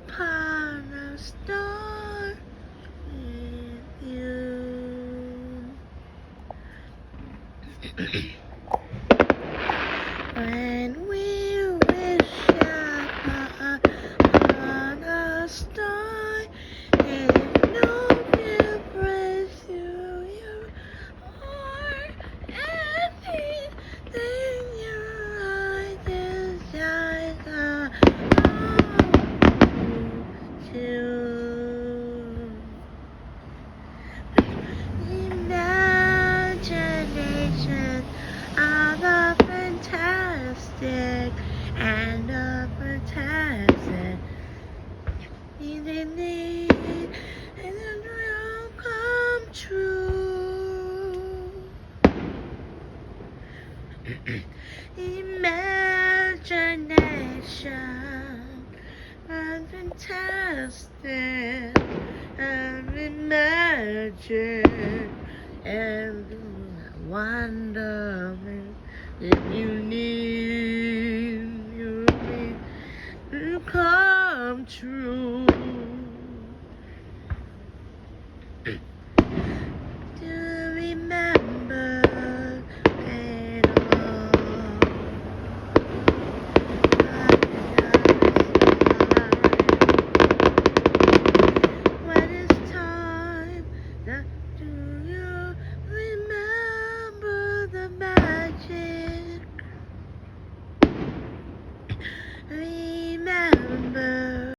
upon a star with you. When we wish upon a star, if no difference to your heart, anything your eyes desire to. Imagination of the fantastic and the fantastic. And it will come true. Imagination and fantastic and imagine and wonderment if you need to come true.